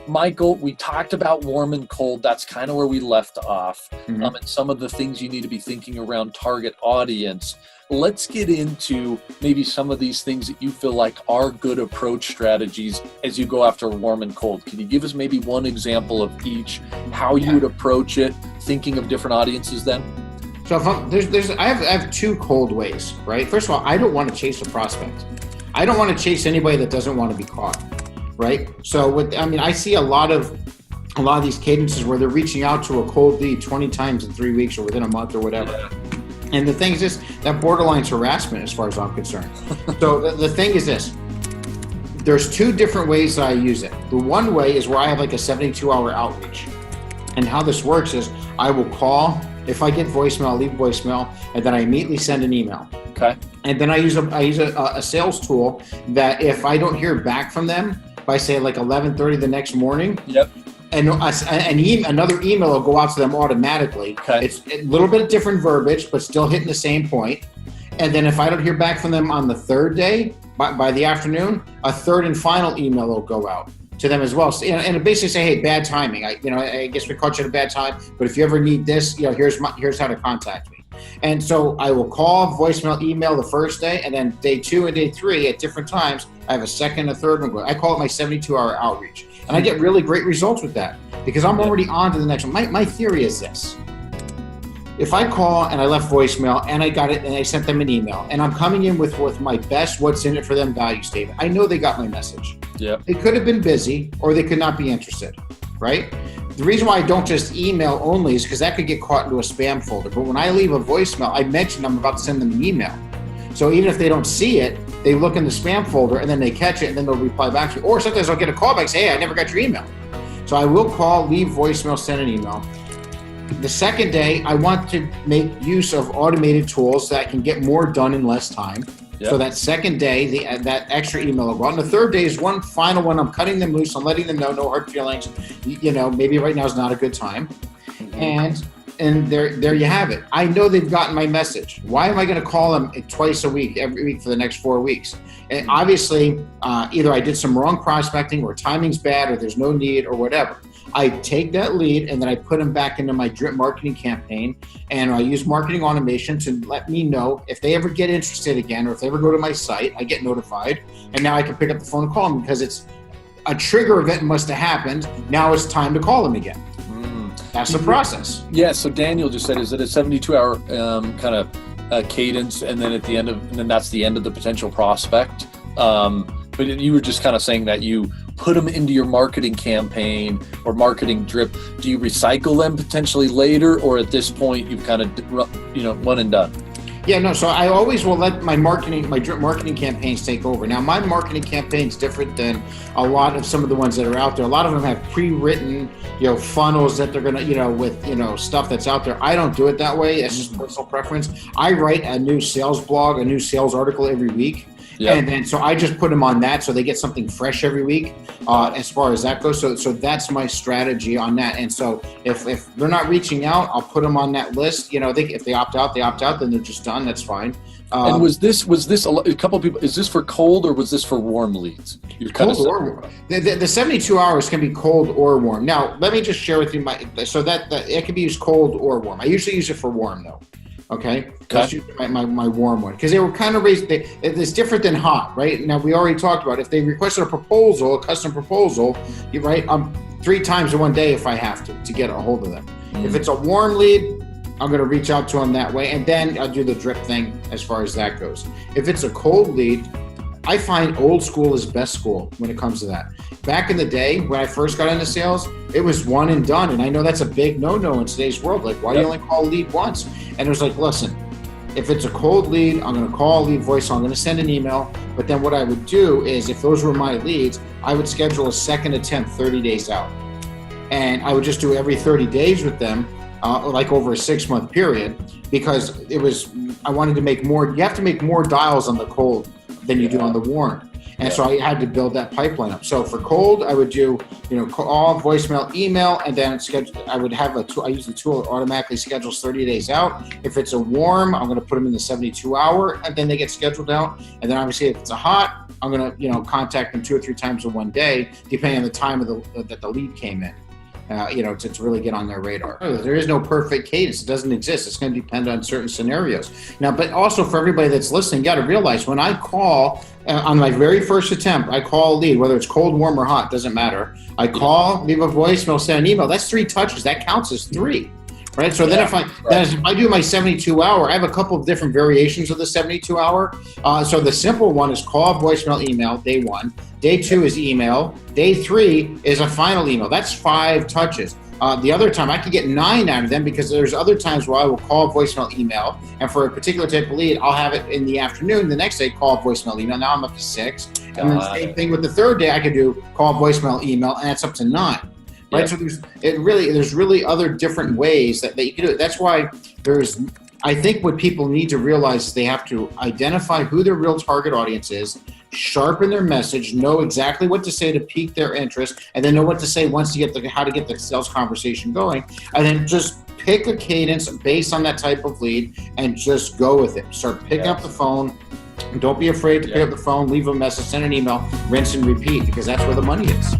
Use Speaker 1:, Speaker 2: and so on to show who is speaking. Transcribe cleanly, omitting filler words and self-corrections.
Speaker 1: Michael, we talked about warm and cold. That's kind of where we left off.
Speaker 2: Mm-hmm.
Speaker 1: And some of the things you need to be thinking around target audience. Let's get into maybe some of these things that you feel like are good approach strategies as you go after warm and cold. Can you give us maybe one example of each, how you would approach it, thinking of different audiences then?
Speaker 2: So I have two cold ways, right? First of all, I don't want to chase a prospect. I don't want to chase anybody that doesn't want to be caught, right? So I see a lot of these cadences where they're reaching out to a cold lead 20 times in 3 weeks or within a month or whatever. Yeah. And the thing is this, that borderline's harassment as far as I'm concerned. So the thing is this, there's two different ways that I use it. The one way is where I have like a 72-hour outreach. And how this works is I will call, if I get voicemail, I'll leave voicemail, and then I immediately send an email. Okay. And then I use a sales tool that if I don't hear back from them by say like 11:30 the next morning,
Speaker 1: yep.
Speaker 2: And another email will go out to them automatically.
Speaker 1: Okay.
Speaker 2: It's a little bit of different verbiage, but still hitting the same point. And then if I don't hear back from them on the third day, by the afternoon, a third and final email will go out to them as well. So, and basically say, hey, bad timing. I guess we caught you at a bad time, but if you ever need this, here's how to contact me. And so I will call, voicemail, email the first day, and then day 2 and day 3 at different times, I have a second, a third one going. I call it my 72-hour outreach. And I get really great results with that because I'm already on to the next one. My theory is this. If I call and I left voicemail and I got it and I sent them an email and I'm coming in with my best what's in it for them value statement, I know they got my message.
Speaker 1: Yeah.
Speaker 2: They could have been busy or they could not be interested, right? The reason why I don't just email only is because that could get caught into a spam folder. But when I leave a voicemail, I mention I'm about to send them an email. So even if they don't see it, they look in the spam folder and then they catch it and then they'll reply back to me. Or sometimes I'll get a call back and say, hey, I never got your email. So I will call, leave voicemail, send an email. The second day, I want to make use of automated tools that can get more done in less time. Yep. So that second day, that extra email will go out. And the third day is one final one. I'm cutting them loose. I'm letting them know, no hard feelings. Maybe right now is not a good time. Mm-hmm. And there you have it. I know they've gotten my message. Why am I going to call them twice a week, every week for the next 4 weeks? And obviously, either I did some wrong prospecting or timing's bad or there's no need or whatever. I take that lead and then I put them back into my drip marketing campaign, and I use marketing automation to let me know if they ever get interested again or if they ever go to my site, I get notified, and now I can pick up the phone and call them because it's a trigger event must have happened. Now it's time to call them again. That's the process.
Speaker 1: Yeah. So Daniel just said, is it a 72-hour kind of cadence, and then at the end and then that's the end of the potential prospect? But you were just kind of saying that you put them into your marketing campaign or marketing drip. Do you recycle them potentially later, or at this point you've kind of one and done?
Speaker 2: Yeah, no. So I always will let my drip marketing campaigns take over. Now, my marketing campaign is different than a lot of some of the ones that are out there. A lot of them have pre-written, funnels that they're gonna, with stuff that's out there. I don't do it that way. It's just personal preference. I write a new sales blog, a new sales article every week. Yep. And then so I just put them on that so they get something fresh every week as far as that goes. So that's my strategy on that. And so if they're not reaching out, I'll put them on that list. If they opt out, then they're just done. That's fine.
Speaker 1: And was this a couple of people? Is this for cold or was this for warm leads?
Speaker 2: Cold or warm. The 72 hours can be cold or warm. Now let me just share with you so that it can be used cold or warm. I usually use it for warm though. Okay. That's my warm one because they were kind of raised. It's different than hot, right? Now we already talked about if they requested a custom proposal, you right? 3 times in one day if I have to get a hold of them. If it's a warm lead, I'm going to reach out to them that way, and then I'll do the drip thing as far as that goes. If it's a cold lead, I find old school is best school when it comes to that. Back in the day when I first got into sales, it was one and done. And I know that's a big no-no in today's world. Like, why do you only call a lead once? And it was like, listen, if it's a cold lead, I'm going to call, leave voicemail, I'm going to send an email. But then what I would do is if those were my leads, I would schedule a second attempt 30 days out. And I would just do every 30 days with them, like over a 6-month period, because I wanted to make more. You have to make more dials on the cold than you do on the warm. And so I had to build that pipeline up. So for cold, I would do, call, voicemail, email, and then I would have a tool. I use the tool that automatically schedules 30 days out. If it's a warm, I'm going to put them in the 72 hour, and then they get scheduled out. And then obviously if it's a hot, I'm going to, contact them 2 or 3 times in one day, depending on the time that the lead came in. To really get on their radar. There is no perfect cadence. It doesn't exist. It's going to depend on certain scenarios. Now, but also for everybody that's listening, you got to realize when I call on my very first attempt, I call a lead, whether it's cold, warm, or hot, doesn't matter. I call, leave a voicemail, send an email. That's 3 touches. That counts as 3. Right. So then if I do my 72 hour, I have a couple of different variations of the 72 hour. So the simple one is call, voicemail, email, day 1. Day 2 is email. Day 3 is a final email. That's 5 touches. The other time I could get 9 out of them because there's other times where I will call, voicemail, email. And for a particular type of lead, I'll have it in the afternoon. The next day, call, voicemail, email. Now I'm up to 6. And then the same thing with the third day, I could do call, voicemail, email, and that's up to 9. Right. So there's really other different ways that you can do it. That's why I think what people need to realize is they have to identify who their real target audience is, sharpen their message, know exactly what to say to pique their interest, and then know what to say once you get how to get the sales conversation going, and then just pick a cadence based on that type of lead and just go with it. Start picking up the phone. Don't be afraid to pick up the phone, leave a message, send an email, rinse and repeat, because that's where the money is.